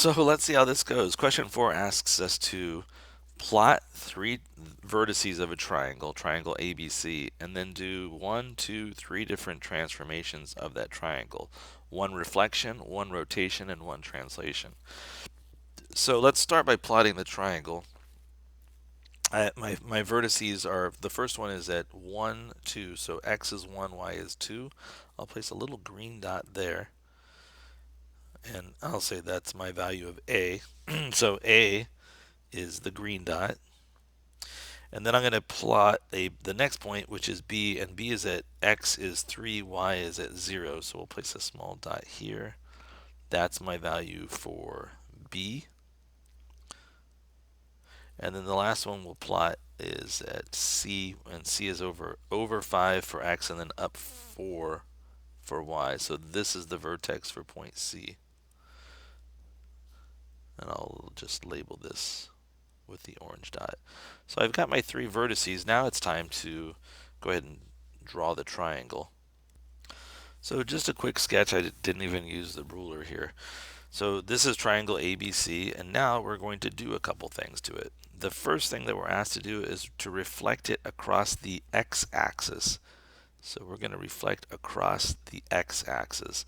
So let's see how this goes. Question 4 asks us to plot three vertices of a triangle, triangle ABC, and then do one, two, three different transformations of that triangle. One reflection, one rotation, and one translation. So let's start by plotting the triangle. My vertices are, the first one is at 1, 2, so x is 1, y is 2. I'll place a little green dot there, and I'll say that's my value of a. So a is the green dot. And then I'm going to plot the next point, which is b, and b is at x is 3, y is at 0. So we'll place a small dot here. That's my value for b. And then the last one we'll plot is at c, and c is over 5 for x, and then up 4 for y. So this is the vertex for point C. And I'll just label this with the orange dot. So I've got my three vertices. Now it's time to go ahead and draw the triangle. So just a quick sketch. I didn't even use the ruler here. So this is triangle ABC, and now we're going to do a couple things to it. The first thing that we're asked to do is to reflect it across the x-axis. So we're going to reflect across the x-axis.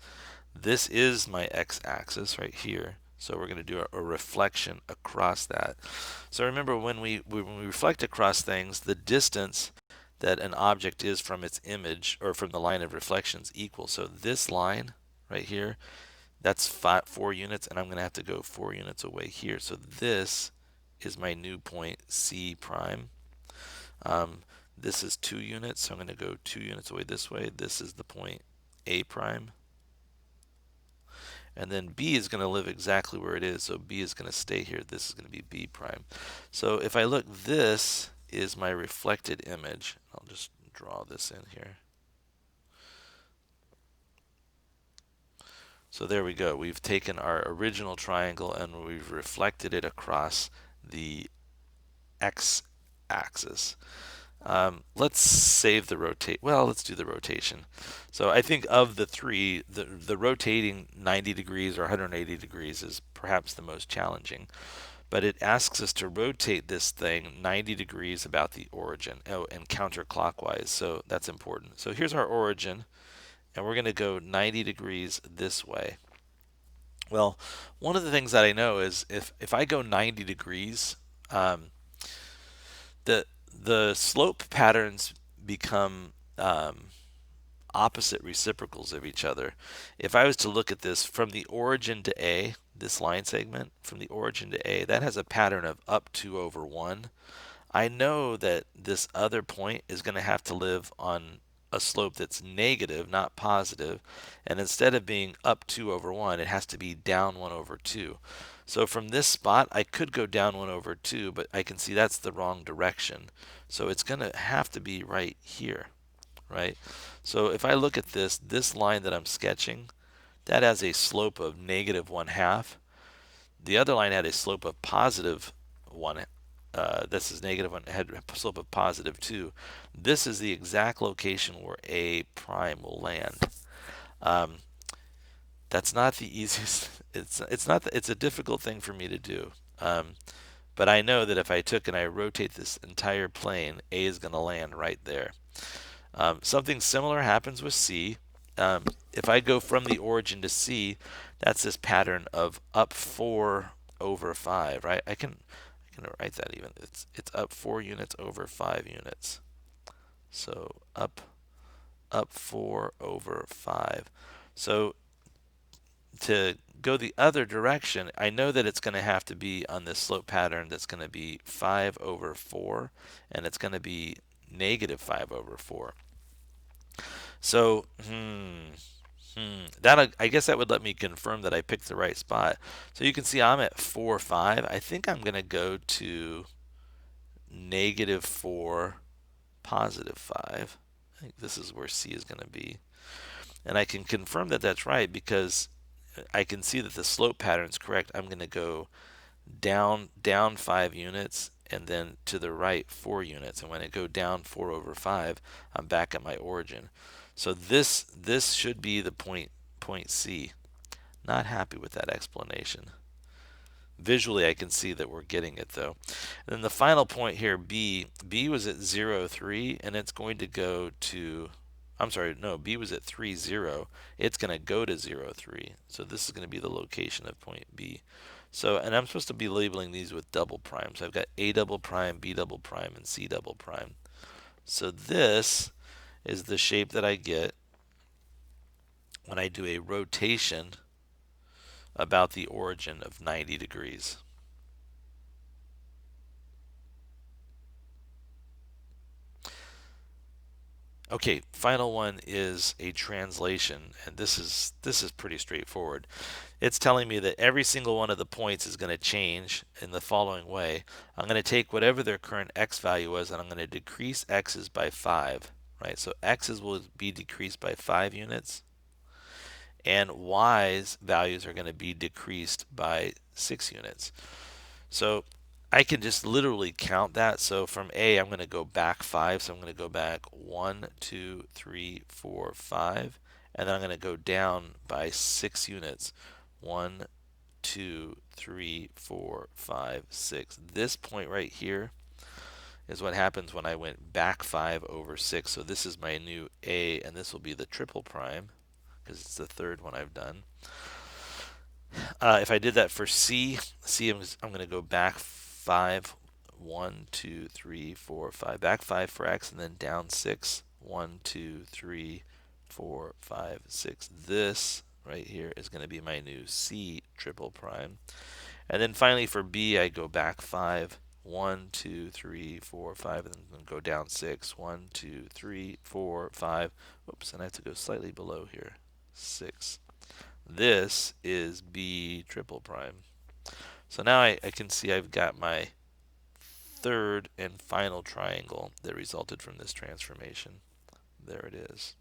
This is my x-axis right here. So we're going to do a reflection across that. So remember, when we reflect across things, the distance that an object is from its image, or from the line of reflection, is equal. So this line right here, that's 4 units, and I'm going to have to go 4 units away here. So this is my new point C prime. This is 2 units, so I'm going to go 2 units away this way. This is the point A prime. And then B is going to live exactly where it is, so B is going to stay here. This is going to be B prime. So if I look, this is my reflected image. I'll just draw this in here. So there we go. We've taken our original triangle and we've reflected it across the x-axis. Let's save the rotate. Well, let's do the rotation. So I think of the three, the rotating 90 degrees or 180 degrees is perhaps the most challenging. But it asks us to rotate this thing 90 degrees about the origin. Oh, and counterclockwise. So that's important. So here's our origin, and we're going to go 90 degrees this way. Well, one of the things that I know is if I go 90 degrees, the the slope patterns become opposite reciprocals of each other. If I was to look at this from the origin to A, this line segment from the origin to A, that has a pattern of up 2 over 1. I know that this other point is going to have to live on a slope that's negative, not positive, and instead of being up 2 over 1, it has to be down 1 over 2. So from this spot, I could go down 1 over 2, but I can see that's the wrong direction. So it's going to have to be right here, right? So if I look at this line that I'm sketching, that has a slope of negative 1/2. The other line had a slope of positive 1. This is negative 1, had a slope of positive 2. This is the exact location where A prime will land. That's not the easiest. It's not. It's a difficult thing for me to do. But I know that if I took and I rotate this entire plane, A is going to land right there. Something similar happens with C. If I go from the origin to C, that's this pattern of up 4 over 5, right? I can write that even. It's up 4 units over 5 units. So up 4 over 5. So to go the other direction, I know that it's going to have to be on this slope pattern that's going to be 5 over 4, and it's going to be negative 5 over 4. So, that, I guess that would let me confirm that I picked the right spot. So you can see I'm at 4, 5. I think I'm going to go to negative 4, positive 5. I think this is where C is going to be. And I can confirm that that's right because I can see that the slope pattern is correct. I'm going to go down 5 units and then to the right 4 units. And when I go down 4 over 5, I'm back at my origin. So this should be the point C. Not happy with that explanation. Visually, I can see that we're getting it though. And then the final point here, B was at 0, 3, and it's going to go to, I'm sorry, no, B was at 3, 0. It's going to go to 0, 3. So this is going to be the location of point B. So, and I'm supposed to be labeling these with double prime. So I've got A double prime, B double prime, and C double prime. So this is the shape that I get when I do a rotation about the origin of 90 degrees. Okay, final one is a translation, and this is pretty straightforward. It's telling me that every single one of the points is going to change in the following way. I'm going to take whatever their current x value is, and I'm going to decrease x's by 5, right? So x's will be decreased by 5 units, and y's values are going to be decreased by 6 units. So I can just literally count that. So from A, I'm going to go back 5. So I'm going to go back 1, 2, 3, 4, 5. And then I'm going to go down by 6 units. 1, 2, 3, 4, 5, 6. This point right here is what happens when I went back 5 over 6. So this is my new A, and this will be the triple prime because it's the third one I've done. If I did that for C, I'm going to go back 5, 1, 2, 3, 4, 5, back 5 for X, and then down 6, 1, 2, 3, 4, 5, 6. This right here is going to be my new C triple prime. And then finally for B, I go back 5, 1, 2, 3, 4, 5, and then go down 6, 1, 2, 3, 4, 5. Oops, and I have to go slightly below here, 6. This is B triple prime. So now I can see I've got my third and final triangle that resulted from this transformation. There it is.